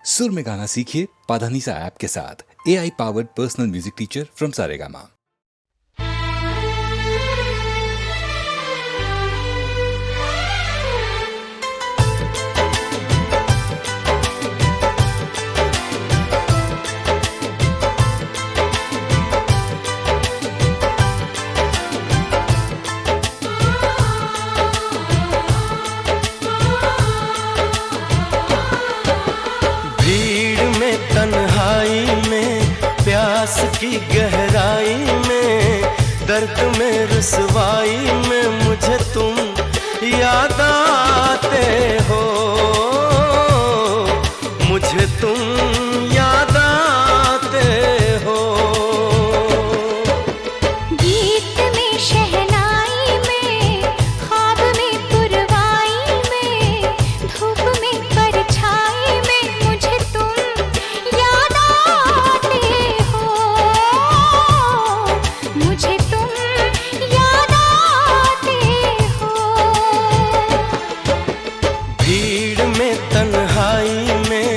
सुर में गाना सीखिए पाधानीसा ऐप के साथ। AI powered personal music teacher from Saregama. तन्हाई में, प्यास की गहराई में, दर्द में रुसवाई में मुझे तुम याद आते हो, मुझे तुम याद आते हो। गीत में, शहनाई में, ख्वाब में, पुरवाई में, धूप में, परछाई में मुझे तुम याद आते हो, मुझे तुम याद आते हो। भीड़ में, तन्हाई में,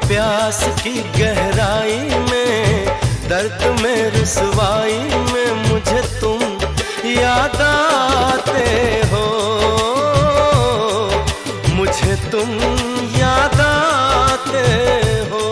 प्यास की गहराई में, दर्द में रुसवाई में मुझे तुम याद आते हो, मुझे तुम याद आते हो।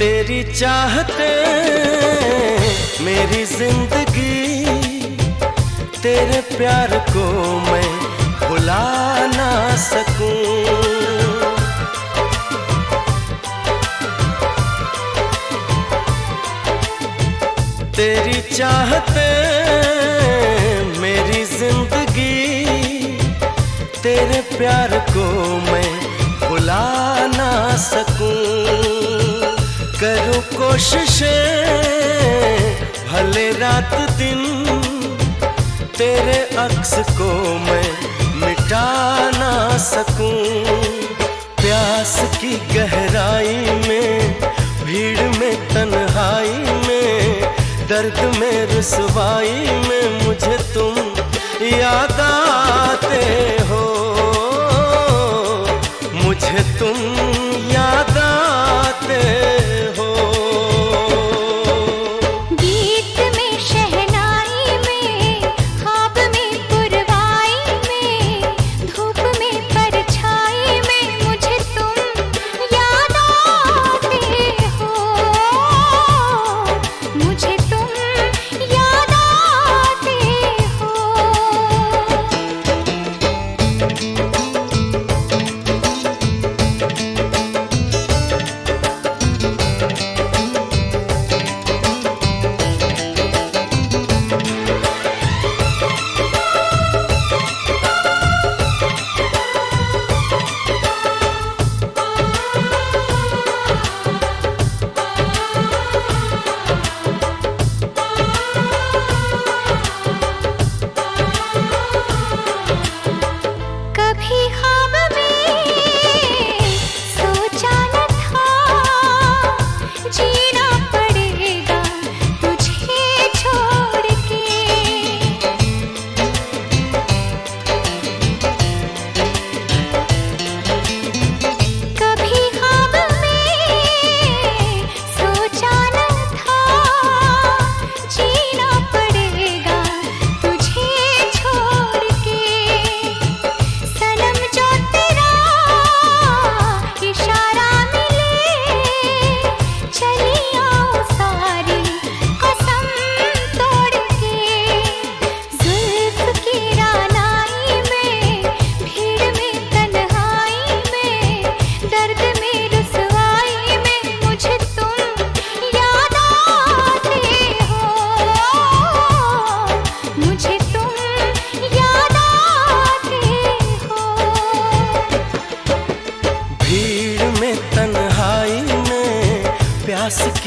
तेरी चाहते मेरी जिंदगी, तेरे प्यार को मैं भुला ना सकूं। तेरी चाहते मेरी जिंदगी, तेरे प्यार को मैं भुला ना सकूं। करूं कोशिशें भले रात दिन, तेरे अक्स को मैं मिटा ना सकूं। प्यास की गहराई में, भीड़ में, तन्हाई में, दर्द में रुसवाई में मुझे तुम याद आते हो, मुझे तुम याद आते हो। गीत में, शहनाई में, ख्वाब में, पुरवाई में, धूप में, परछाई में मुझे तुम याद आते हो, मुझे तुम याद आते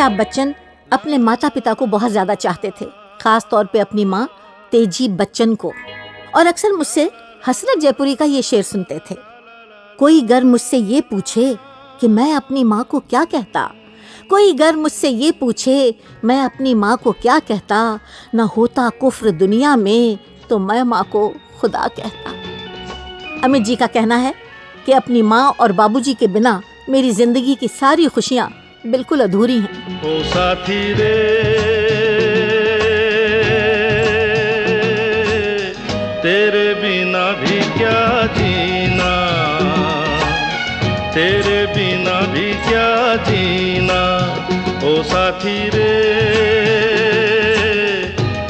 अमिताभ बच्चन अपने माता पिता को बहुत ज्यादा चाहते थे, खास तौर पे अपनी माँ तेजी बच्चन को, और अक्सर मुझसे हसरत जयपुरी का ये शेर सुनते थे। कोई गर मुझसे ये पूछे कि मैं अपनी माँ को क्या कहता, कोई गर मुझसे ये पूछे मैं अपनी माँ को क्या कहता, न होता कुफ्र दुनिया में तो मैं माँ को खुदा कहता। अमित जी का कहना है कि अपनी माँ और बाबूजी के बिना मेरी जिंदगी की सारी खुशियाँ बिल्कुल अधूरी हैं। ओ साथी रे तेरे बिना भी क्या जीना, तेरे बिना भी क्या जीना। ओ साथी रे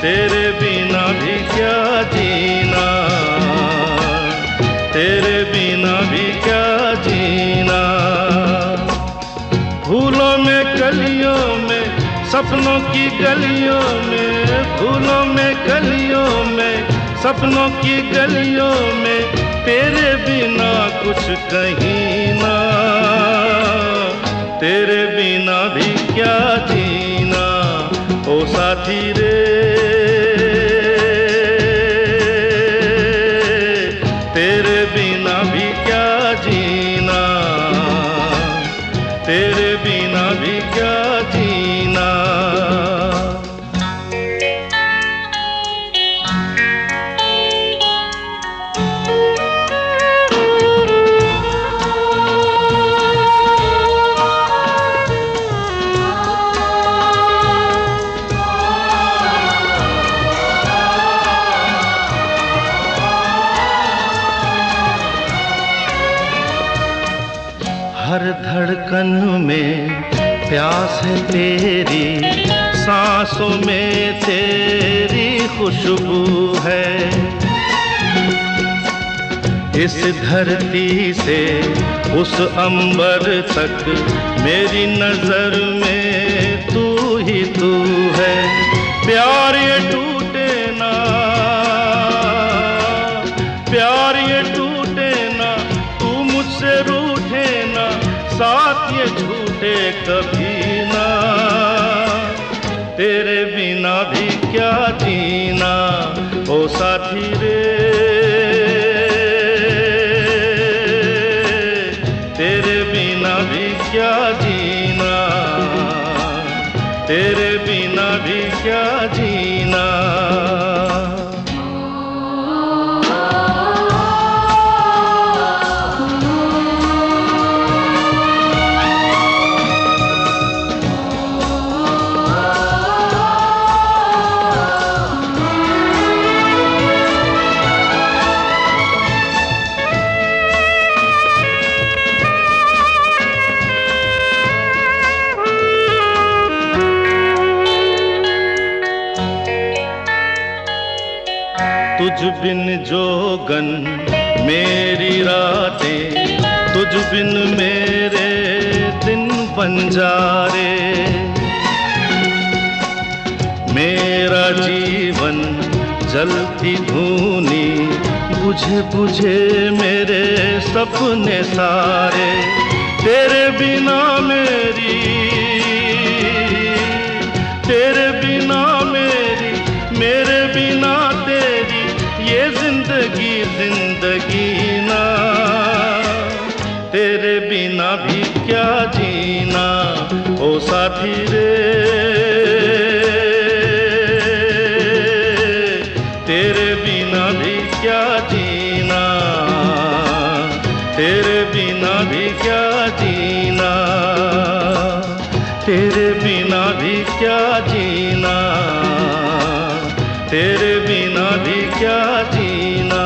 तेरे बिना भी क्या जीना, तेरे बिना भी क्या जीना। फूलों में कलियों में सपनों की गलियों में, फूलों में कलियों में सपनों की गलियों में तेरे बिना कुछ कहीं ना, तेरे बिना भी क्या जीना। ओ साथी रे तेरे बिना भी क्या जीना, तेरे बिना भी क्या जीना। हर धड़कन में प्यास है तेरी, सांसों में तेरी खुशबू है। इस धरती से उस अंबर तक मेरी नजर में तू ही तू है। प्यार ये टूटे ना, प्यार ये टूटे ना, तू मुझसे रूठे ना, साथ ये झूठे कभी ना। तेरे बिना भी क्या जीना। ओ साथी रे तेरे बिना भी क्या जीना, तेरे बिना भी क्या जीना। तुझ बिन जोगन मेरी रातें, तुझ बिन मेरे दिन बंजारे। मेरा जीवन जलती धूनी, बुझे बुझे मेरे सपने सारे। तेरे बिना मेरी, तेरे बिना मेरी, मेरे बिना तेरी ये जिंदगी जिंदगी ना। तेरे बिना भी क्या जीना। ओ साथी रे तेरे बिना भी क्या जीना, तेरे बिना भी क्या जीना, तेरे बिना भी क्या जीना, तेरे बिना भी क्या जीना।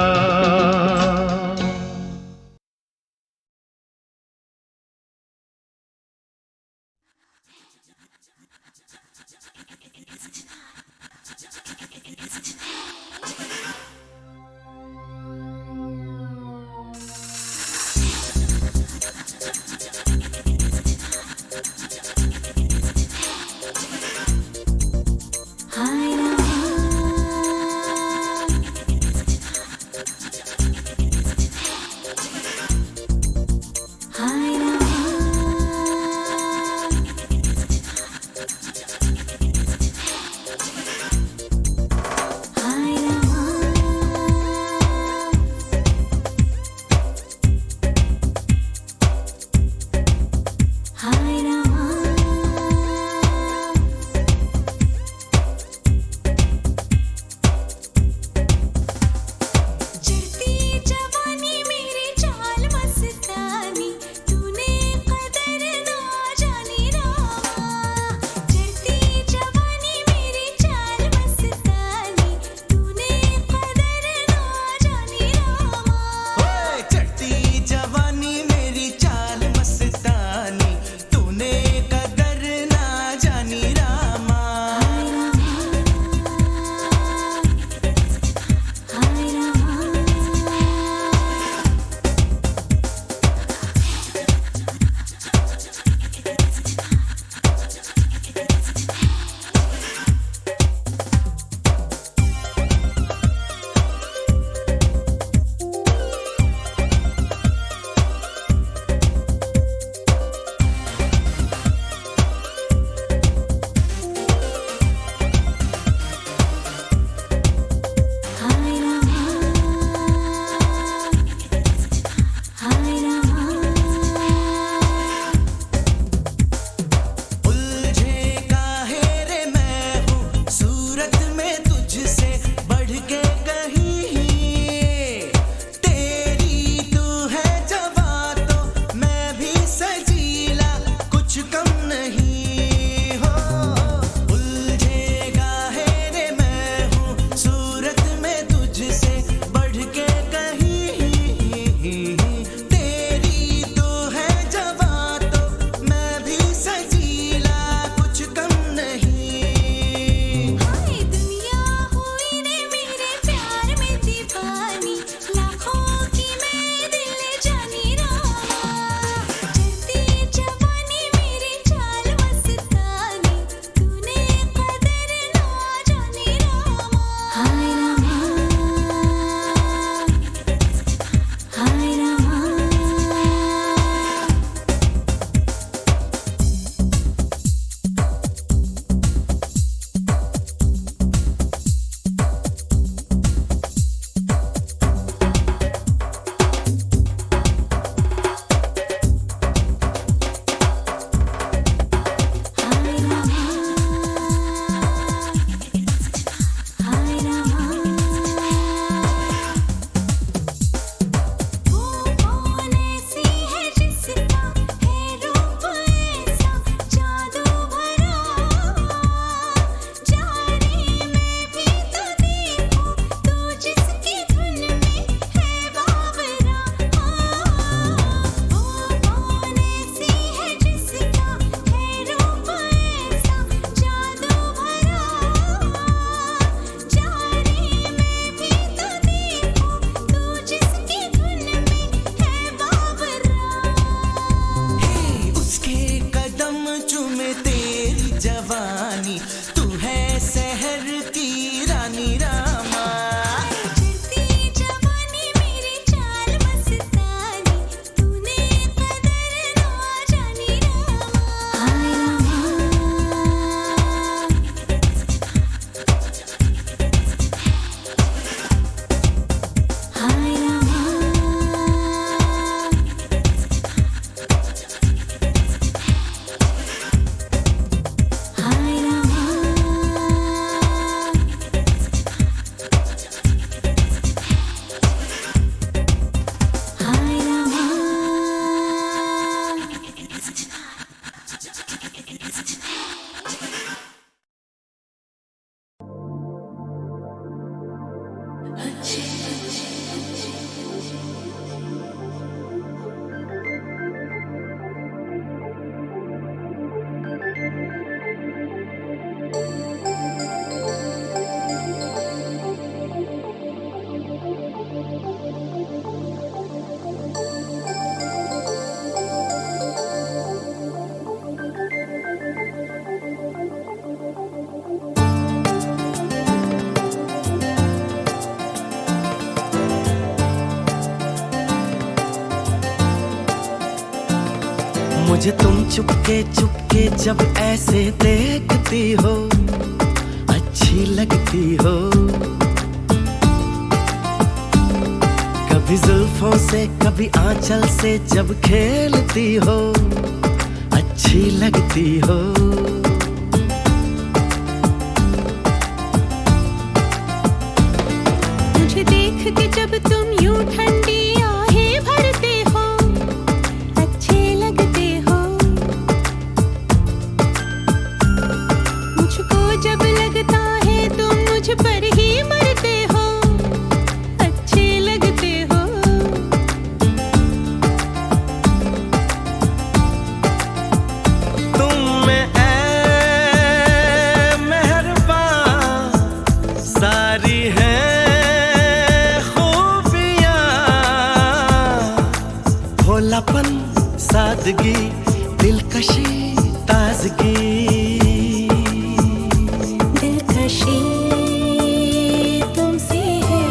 हाय रा मुझे तुम चुपके चुपके जब ऐसे देखती हो, अच्छी लगती हो। कभी जुल्फों से कभी आंचल से जब खेलती हो, अच्छी लगती हो। मुझे देख के जब तुम यूं ठंडी आहें भरते हो, अच्छे लगते हो। मुझको जब लगता है तुम मुझ पर ही मरते हो, अच्छे लगते हो। तुम में ऐ मेहरबान सारी है भोलापन, सादगी, दिलकशी, ताजगी। दिलकशी तुमसे है,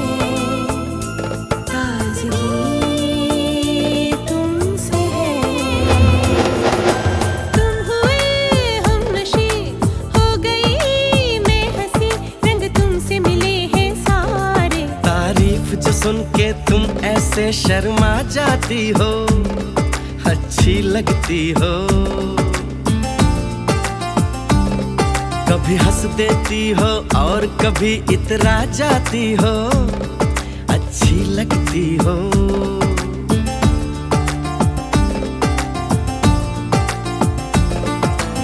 ताजगी तुमसे है। तुम हुए हमनशी, हो गई मैं हंसी, रंग तुमसे मिले हैं सारे। तारीफ जो सुन के तुम ऐसे शर्मा जाती हो, अच्छी लगती हो। कभी हंस देती हो और कभी इतरा जाती हो, अच्छी लगती हो।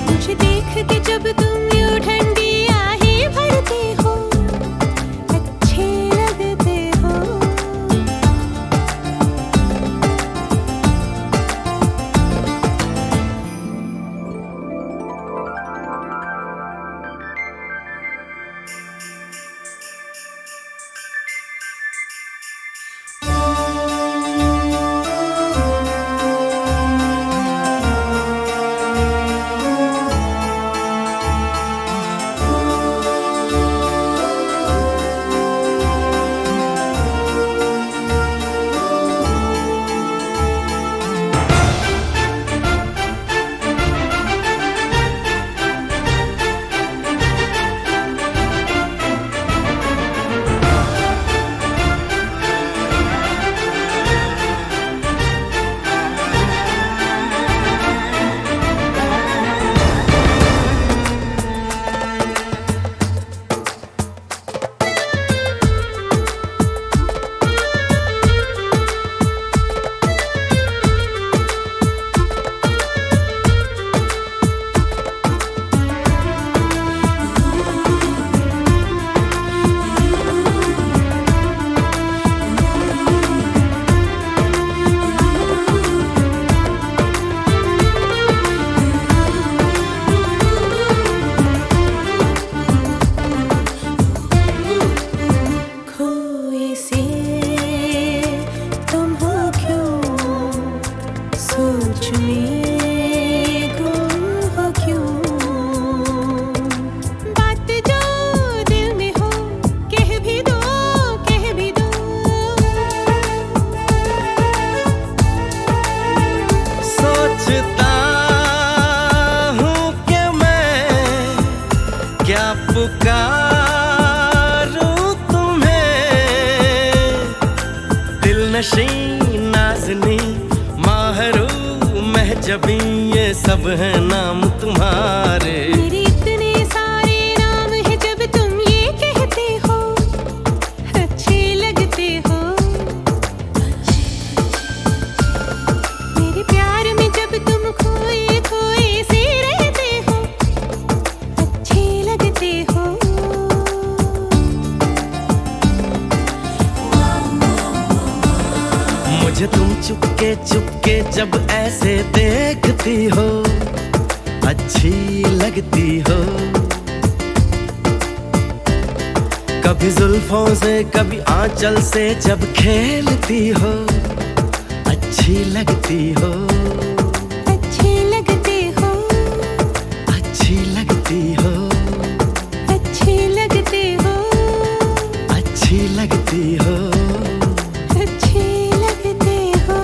मुझे देख के जब तुम यूं ठंडी आहें भरते हो, अच्छे लगते हो। पुकारूं तुम्हें, दिल नशी नाज़नी माहरू महजबी, ये सब है नाम तुम्हारे। मेरे इतने सारे नाम है जब तुम ये कहते हो, अच्छे लगते हो। मेरे प्यार में जब तुम खोए खोए से रहते हो, अच्छे लगते हो। चुपके जब ऐसे देखती हो, अच्छी लगती हो। कभी जुल्फों से कभी आंचल से जब खेलती हो, अच्छी लगती हो। अच्छी लगती हो, अच्छी लगती हो, अच्छी लगती हो, अच्छी लगती हो। अच्छी लगती हो।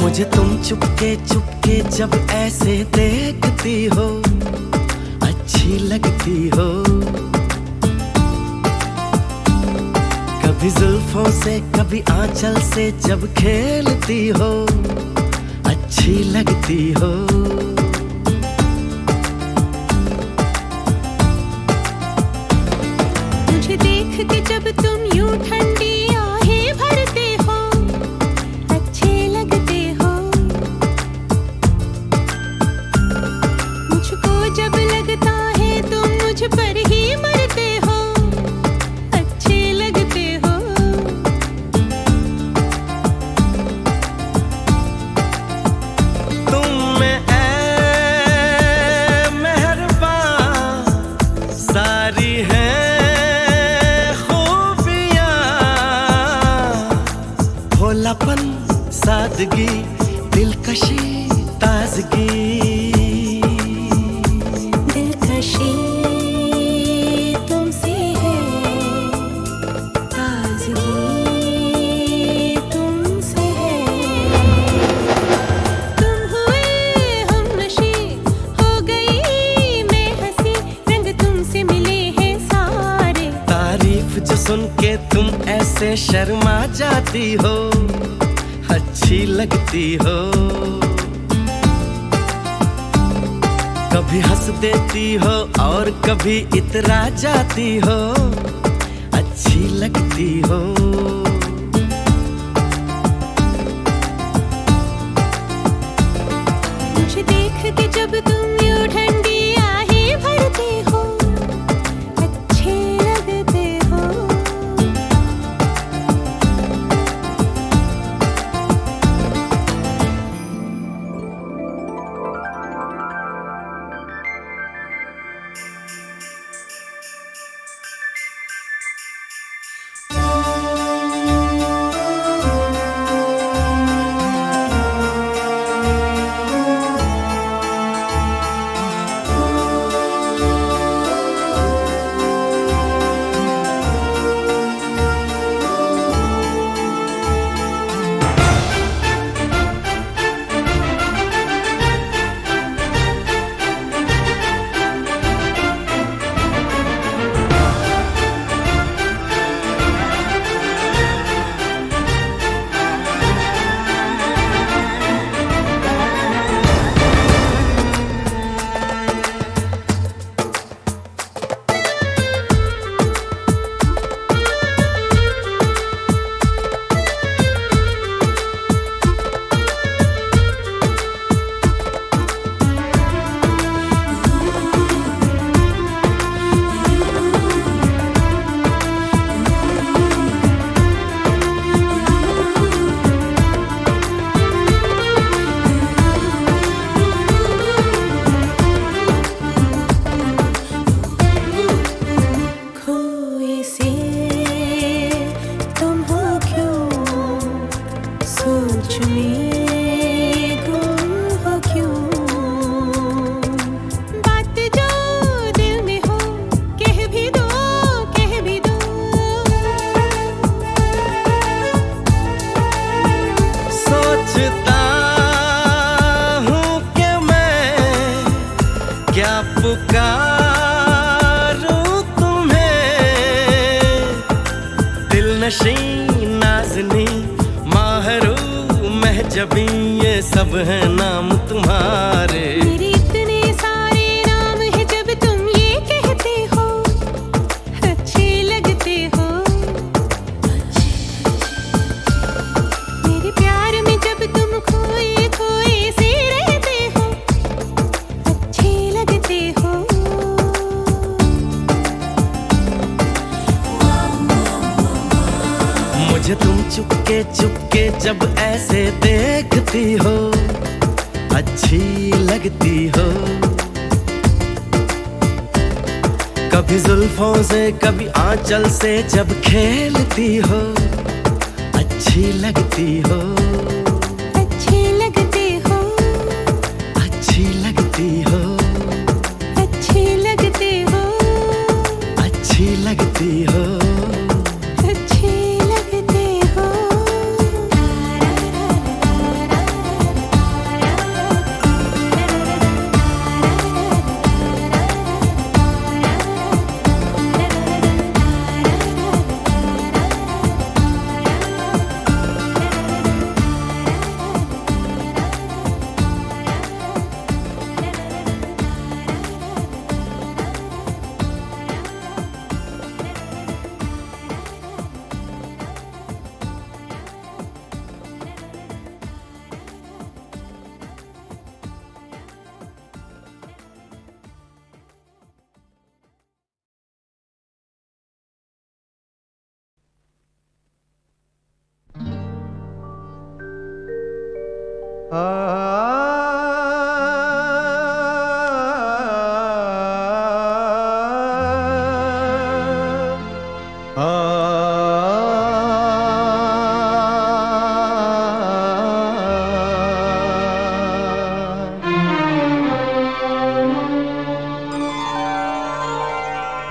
मुझे तुम चुपके चुपके जब ऐसे देखती हो, अच्छी लगती हो। कभी जुल्फों से कभी आंचल से जब खेलती हो, अच्छी लगती हो। मुझे देख के जब तुम यूं ठंडी आहें भरते हो, अच्छे लगते हो। मुझको जब लगता है तुम मुझ पर ही मरते हो, अच्छे लगते हो। तुम में ऐ मेहरबान सारी है भोलापन, सादगी, दिलकशी, ताजगी। दिलकशी तुमसे है, ताजगी तुमसे है। तुम हुए हमनशी, हो गई मैं हंसी, रंग तुमसे मिले हैं सारे। तारीफ जो सुन के तुम ऐसे शर्मा जाती हो, अच्छी लगती हो। कभी हंस देती हो और कभी इतरा जाती हो, अच्छी लगती हो। मुझे देख के जब तुम यूं ठंडी आहें भरते हो, अच्छे लगते हो। नशी नाज़नी माहरू महजबी ये सब है नाम तुम्हारे। मेरे इतने सारे नाम है जब तुम ये कहते हो अच्छे लगते हो। मेरे प्यार में जब तुम खोए खोए से रहते हो अच्छे लगते हो। मुझे तुम चुपके चुपके जब ऐसे देखती हो अच्छी लगती हो। कभी जुल्फों से कभी आंचल से जब खेलती हो अच्छी लगती हो। अच्छे लगते हो। अच्छी लगती हो। अच्छे लगते हो। अच्छी लगती हो। अच्छे लगते हो।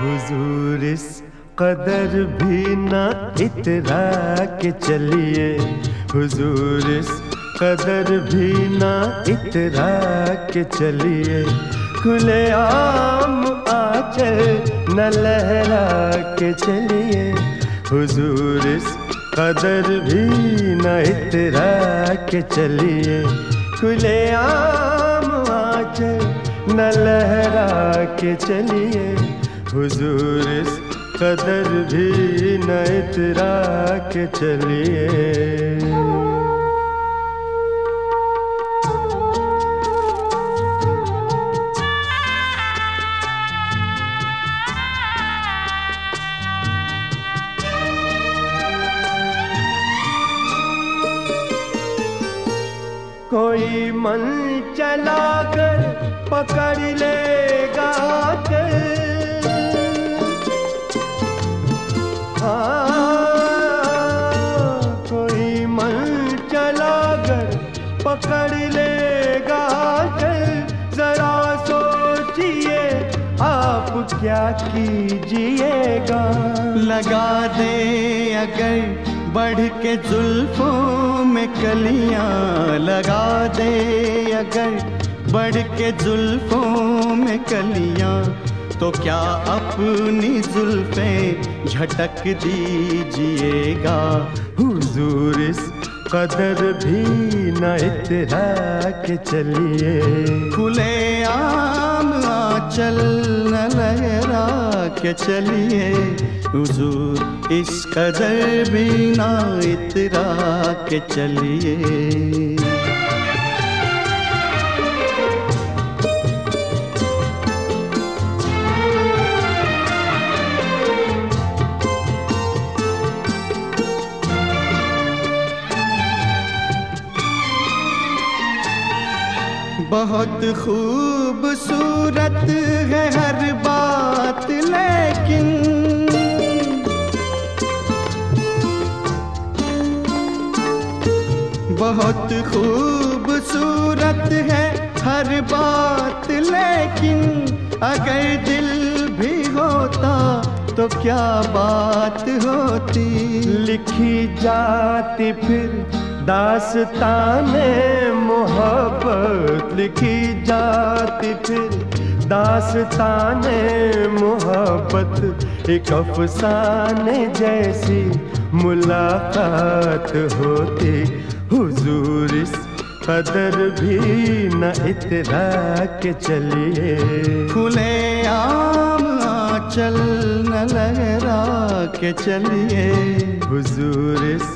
हुजूर इस कदर भी ना इतरा के चलिए। हुजूर इस कदर भी ना इतरा के चलिए। खुले आम आंचल न लहरा के चलिए। हुजूर इस कदर भी न इतरा के चलिए। खुले आम आंचल न लहरा के चलिए। हुजूर इस कदर भी न इतरा के चलिए। कोई मन चला कर पकड़ लेगा चल। कोई मन चला कर पकड़ लेगा चल। जरा सोचिए आप क्या कीजिएगा। लगा दे अगर बढ़ के जुल्फों में कलियां। लगा दे अगर बढ़ के जुल्फों में कलियां। तो क्या अपनी जुल्फें झटक दीजिएगा। हुजूर इस कदर भी न इतरा के चलिए। खुले आम आंचल न लहरा के चलिए। हुजूर इस कदर भी न इतरा के चलिए। बहुत खूबसूरत है हर बात लेकिन बहुत खूबसूरत है हर बात लेकिन अगर दिल भी होता तो क्या बात होती। लिखी जाती फिर दास्ताने मोहब्बत। लिखी जाती फिर दास्ताने मोहब्बत एक अफसाने जैसी मुलाकात होती, हुजूर इस कदर भी न इतरा के चलिए, खुले आम आंचल न लहरा के चलिए, हुजूर इस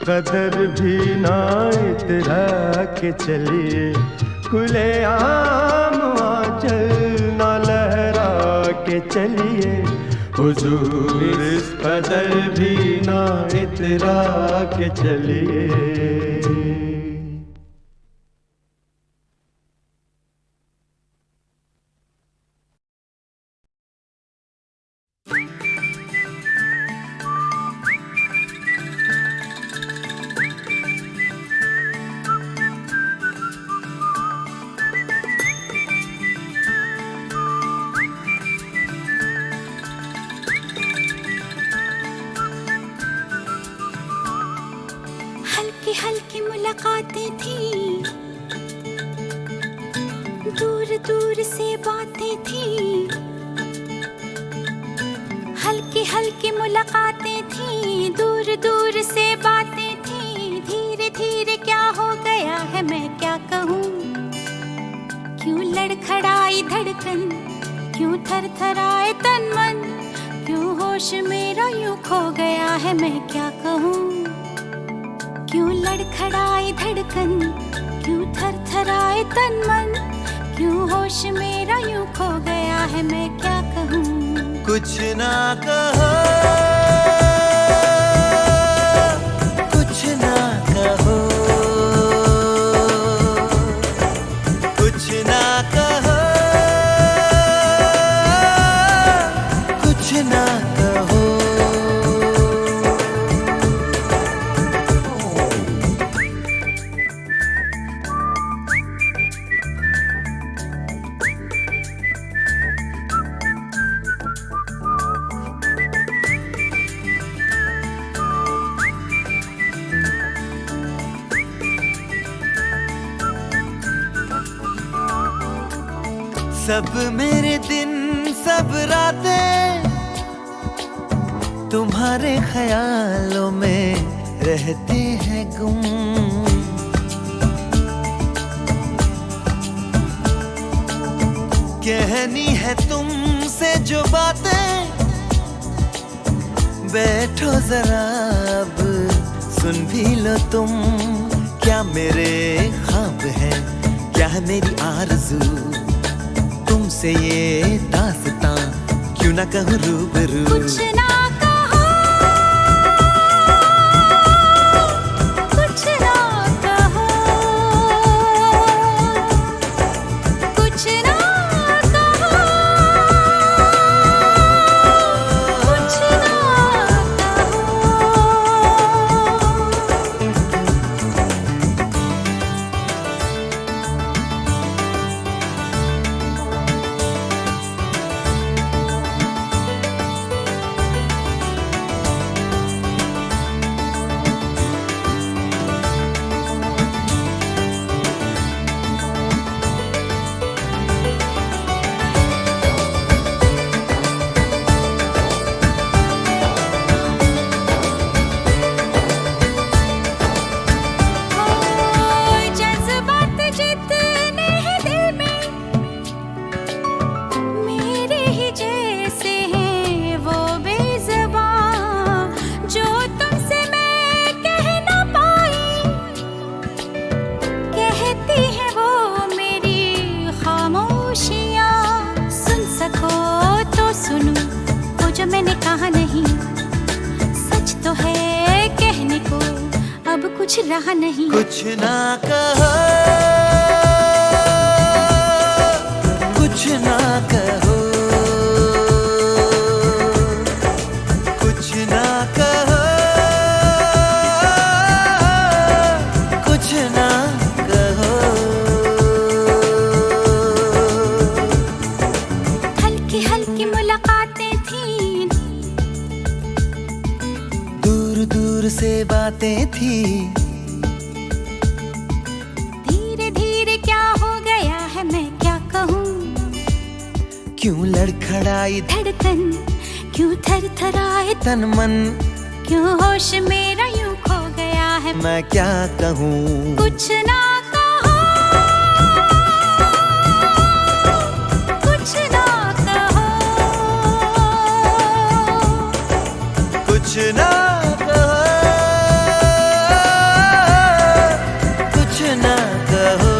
कदर भी न इतरा के चलिए, खुले आम आंचल न लहरा के चलिए, हुजूर इस कदर भी न इतरा के चलिए। हल्की हल्की मुलाकातें थी, दूर दूर से बातें थी, हल्की हल्की मुलाकातें थी, दूर दूर से बातें थी, धीरे धीरे क्या हो गया है मैं क्या कहूँ, क्यों लड़खड़ाई धड़कन, क्यों थरथराए तन मन, क्यों होश मेरा यूं खो गया है मैं क्या कहूँ, क्यों लड़खड़ाई धड़कन, क्यों थरथराए तन मन, क्यों होश मेरा यूं खो गया है मैं क्या कहूँ। कुछ ना कहो, कुछ ना कहो, कुछ ना कहो, कुछ ना कहो। सब मेरे दिन सब रातें तुम्हारे ख्यालों में रहते हैं गुम, कहनी है तुमसे जो बातें, बैठो जरा अब सुन भी लो तुम, क्या मेरे ख्वाब हैं, क्या है मेरी आरज़ू, तुमसे ये दास्तां क्यों ना कहूँ रूबरू। कुछ ना कहो, कुछ ना कहो, कुछ ना कहो, कुछ ना कुछ रहा नहीं। कुछ ना कहो, कुछ ना कहो, कुछ ना कहो, कुछ ना कहो। हल्की हल्की मुलाकातें थी, दूर दूर से बातें थी, धीरे धीरे क्या हो गया है मैं क्या कहूँ, क्यों लड़खड़ाई धड़कन क्यों थरथराए, तन मन क्यों होश मेरा यूं खो गया है। मैं क्या कहूँ कुछ ना कहो, कुछ ना कहो, कुछ ना कहो, कुछ ना कहो।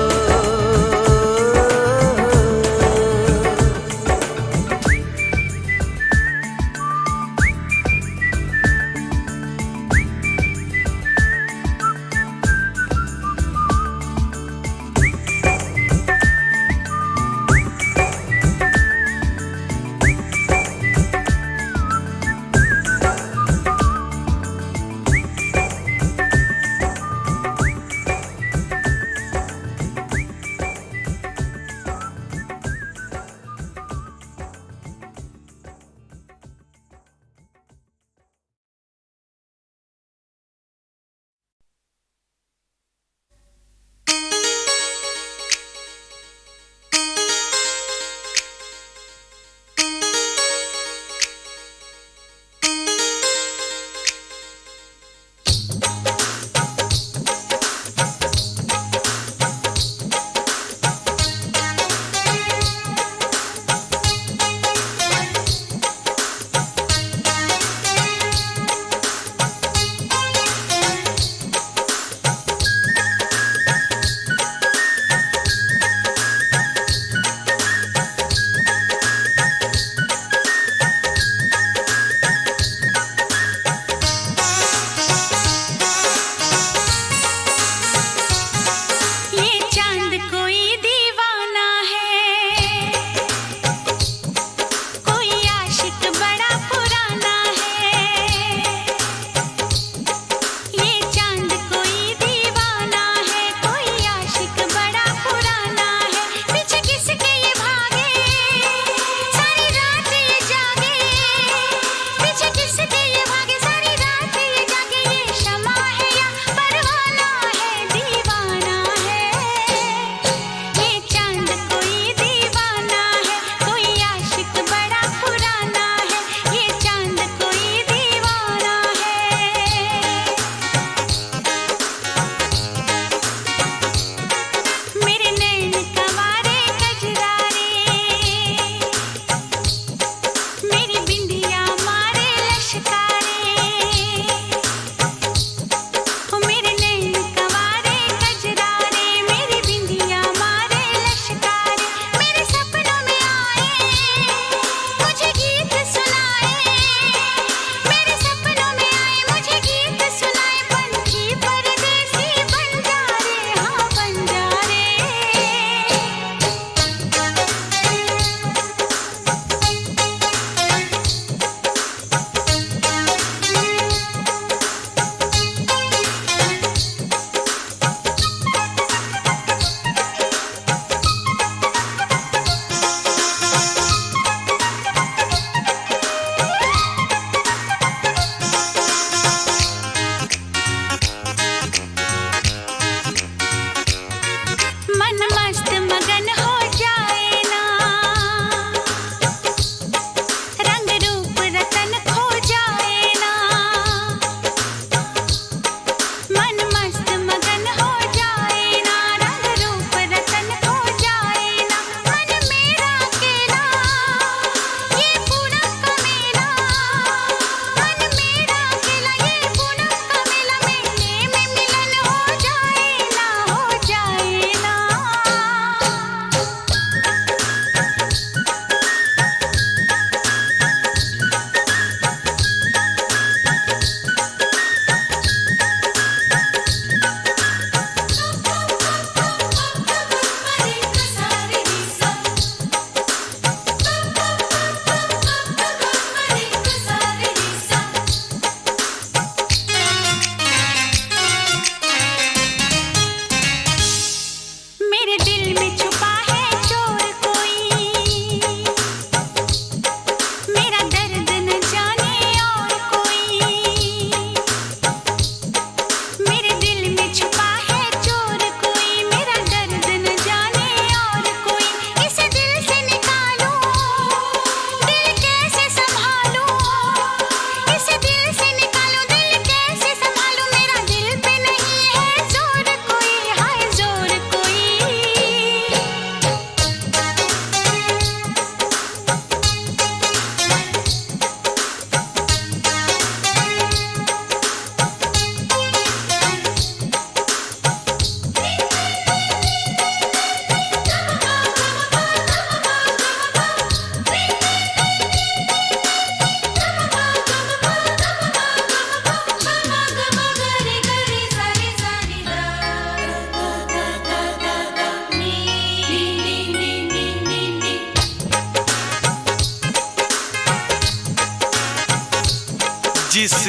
जिस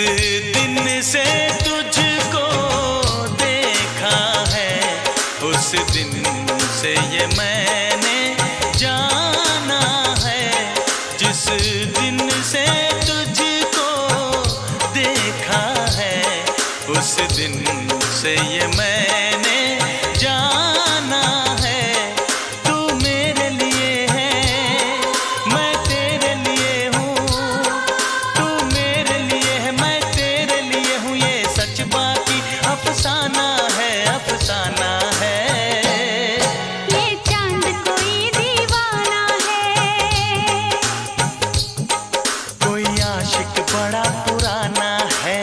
दिन से तुझको देखा है उस दिन से ये मैंने जाना है। जिस दिन से तुझको देखा है उस दिन से ये मैंने जाना है। तू मेरे लिए है मैं तेरे लिए हूँ, तू मेरे लिए है मैं तेरे लिए हूँ। ये सच बाकी अफसाना है, अफसाना है। ये चांद कोई दीवाना है, कोई आशिक बड़ा पुराना है।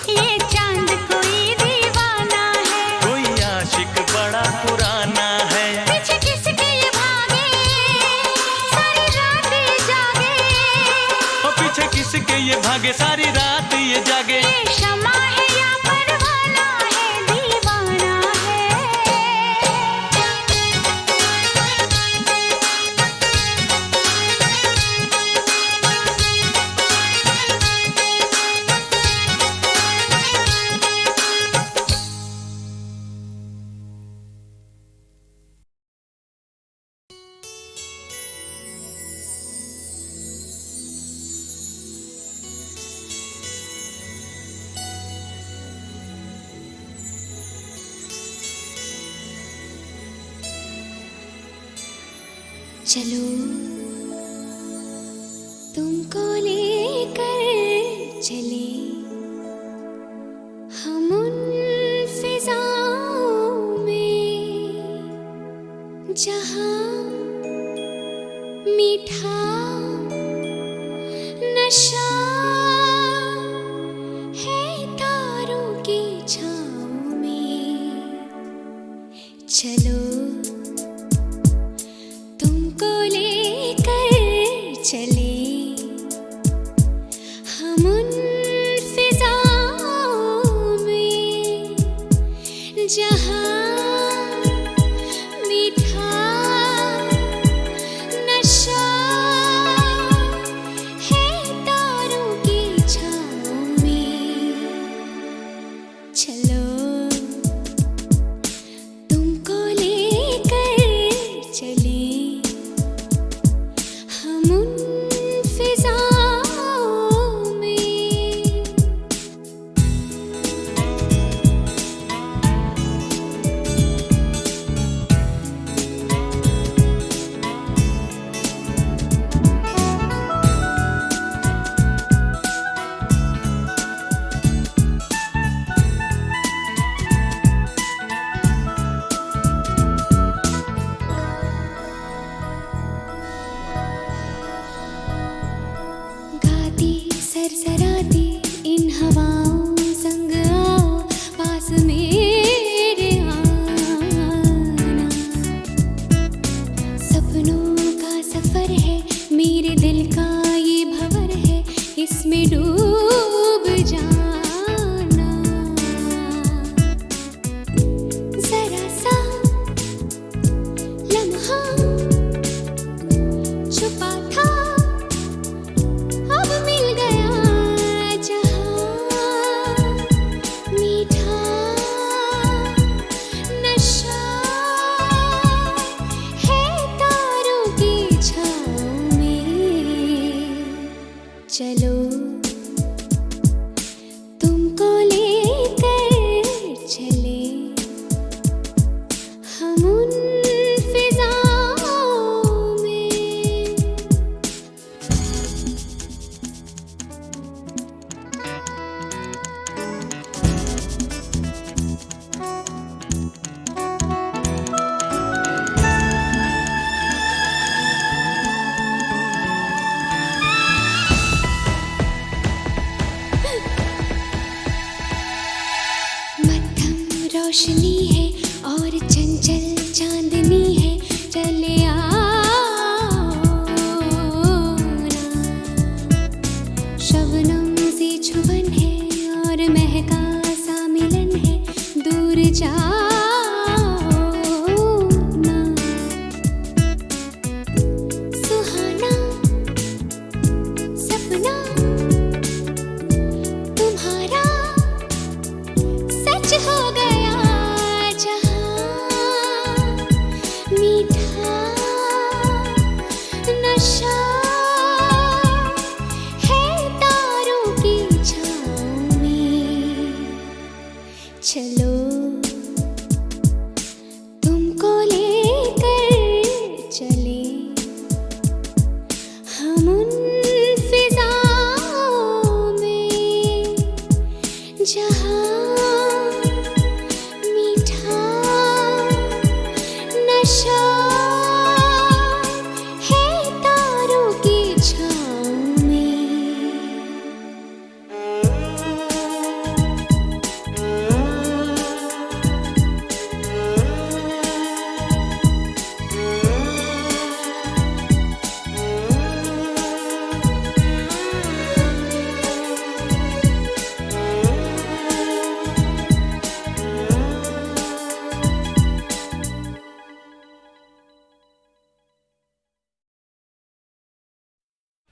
ये चांद कोई दीवाना है। कोई आशिक बड़ा पुराना है। पीछे किसके ये भागे सारी रात ये जागे। और पीछे किसके ये भागे सारी रात ये जागे। ये शमा है या परवाना है, दीवाना है। चलो तुमको लेकर चले हम उन फिजाओं में जहाँ मीठा नशा है तारों की छाँव में। चलो तुमको लेकर चले हम उन फिजाओं में जहाँ मीठा नशा है तारों की छाँव में। चलो तुमको लेकर चले हम उन फिजाओं में। गाती सरसराती इन हवाओं संग आओ पास मेरे आना। सपनों का सफर है मेरे दिल का ये भंवर है इसमें डूब जाना। जरा सा लम्हा छुपा था अब मिल गया जहाँ मीठा नशा है तारों की छाँव में। चलो तुमको लेकर चले हम उन फिजाओं में। मध्यम रोशनी है और चंचल चांद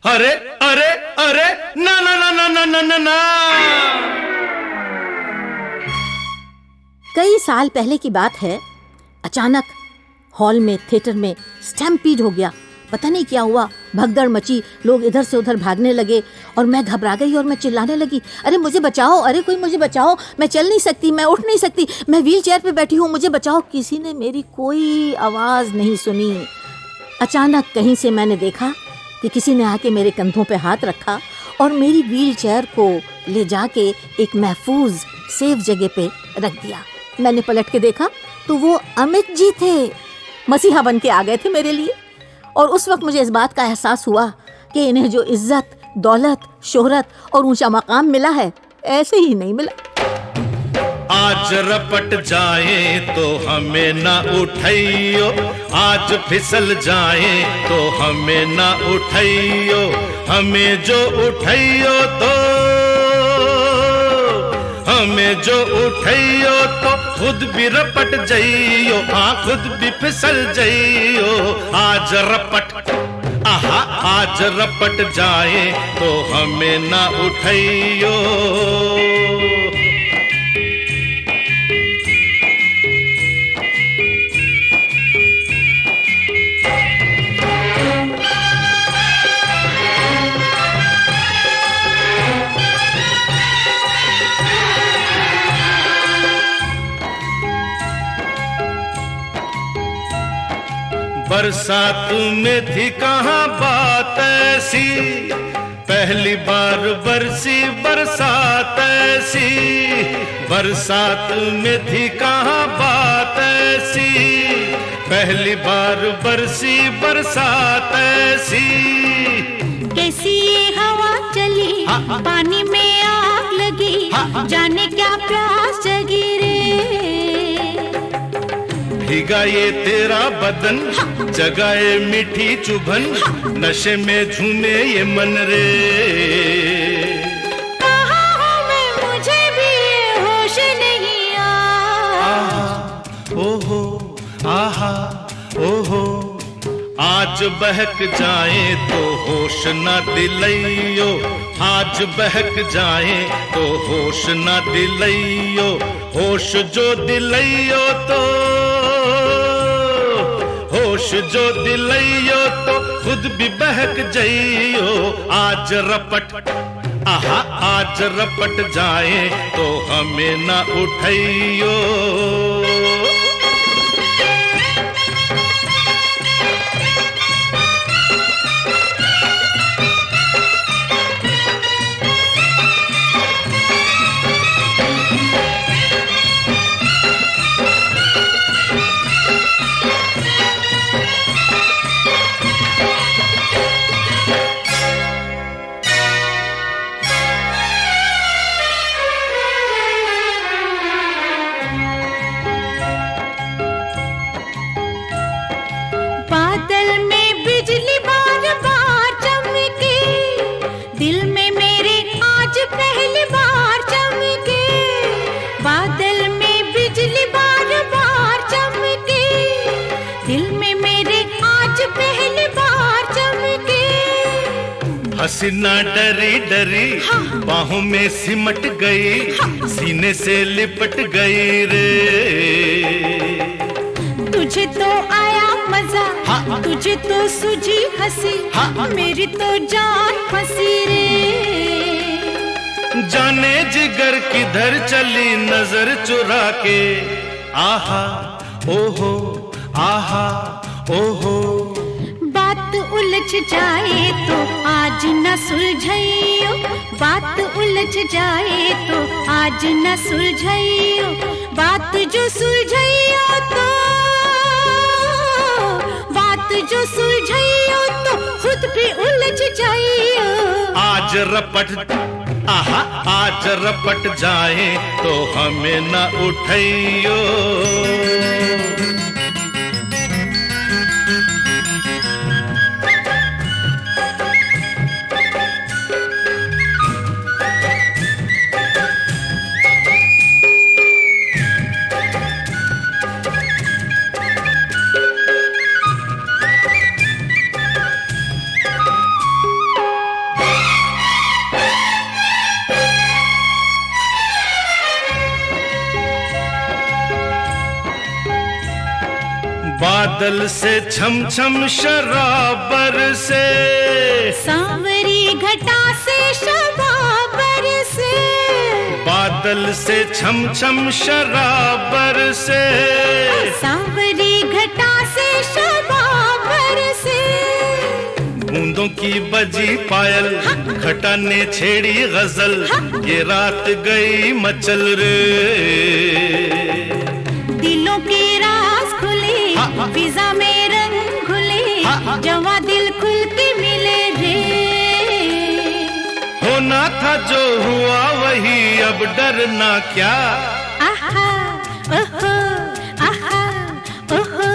अरे अरे अरे ना ना ना ना ना ना ना ना। कई साल पहले की बात है, अचानक हॉल में, थिएटर में स्टैम्पीड हो गया। पता नहीं क्या हुआ, भगदड़ मची, लोग इधर से उधर भागने लगे और मैं घबरा गई और मैं चिल्लाने लगी, अरे मुझे बचाओ, अरे कोई मुझे बचाओ, मैं चल नहीं सकती, मैं उठ नहीं सकती, मैं व्हील चेयर पे बैठी हूँ, मुझे बचाओ। किसी ने मेरी कोई आवाज़ नहीं सुनी। अचानक कहीं से मैंने देखा कि किसी ने आके मेरे कंधों पे हाथ रखा और मेरी व्हील चेयर को ले जाके एक महफूज सेफ जगह पे रख दिया। मैंने पलट के देखा तो वो अमित जी थे, मसीहा बन के आ गए थे मेरे लिए। और उस वक्त मुझे इस बात का एहसास हुआ कि इन्हें जो इज्जत, दौलत, शोहरत और ऊंचा मकाम मिला है, ऐसे ही नहीं मिला। आज रपट जाए तो हमें ना उठाइयो, आज फिसल जाए तो हमें ना उठाइयो, हमें जो उठाइयो तो हमें जो उठाइयो तो खुद भी रपट जाइयो, हाँ खुद भी फिसल जाइयो। आज रपट आहा आज रपट जाए तो हमें ना उठाइयो। बरसात में थी कहाँ बात ऐसी, पहली बार बरसी बरसात ऐसी। बरसात में थी कहाँ बात ऐसी, पहली बार बरसी बरसात ऐसी। कैसी ये हवा चली, पानी में आग लगी, जाने क्या प्यास जगी रे। भीगा ये तेरा बदन, जगाए मीठी चुभन, नशे में झूमे ये मन रे। कहाँ हूँ मैं, मुझे भी ये होश नहीं आहा ओहो आहा ओहो। आज बहक जाए तो होश न दिलइयो, आज बहक जाए तो होश न दिलइयो, होश जो दिलइयो तो होश जो दिलइयो तो खुद भी बहक जाइयो। आज रपट आहा आज रपट जाए तो हमें ना उठाइयो। बादल में बिजली बार बार चमके, दिल में मेरे आज पहली बार चमके। बादल में बिजली बार बार चमके, दिल में मेरे आज पहली बार चमके। हसीना डरी डरी बाहों में सिमट गई, सीने से लिपट गई रे। तुझे तो आया मजा, तुझे तो सूझी हंसी, मेरी तो जान फंसी रे। जाने जिगर किधर चली नजर चुरा के, आहा ओहो आहा ओहो। बात उलझ जाए तो आज न सुलझाइयो, बात उलझ जाए तो आज न सुलझाइयो। बात जो सुलझाइयो तो बात जो सुलझाइयो तो खुद भी उलझ जाइयो। आज रपट आहा आज रपट जाए तो हमें न उठाइयो। बादल से छम छम शराबर से, सांवरी घटा से शबाबर से, बादल से छम छम शराबर से, सांवरी घटा से शबाबर से, बूंदों की बजी पायल, घटा ने छेड़ी गजल, ये रात गई मचल रे। दिलों के राज खुले, फिजा में रंग घुले, जवा दिल खुल के मिले रे। होना था जो हुआ वही, अब डरना क्या। आहा ओहो आहा ओहो,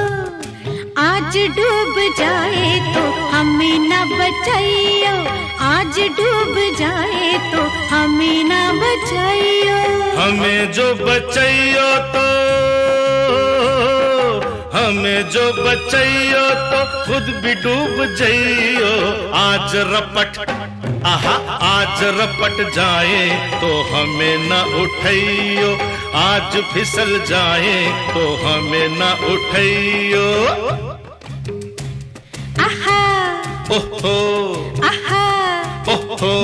आज डूब जाए तो हमें न बचाइयो, आज डूब जाए तो हमें न बचाइयो। हमें जो बचाइयो तो, हमें जो बचाइयो तो खुद भी डूब जाइयो। आज रपट आहा, आज रपट जाए तो हमें न उठाइयो, आज फिसल जाए तो हमें न उठाइयो। आहा ओहो आहा ओहो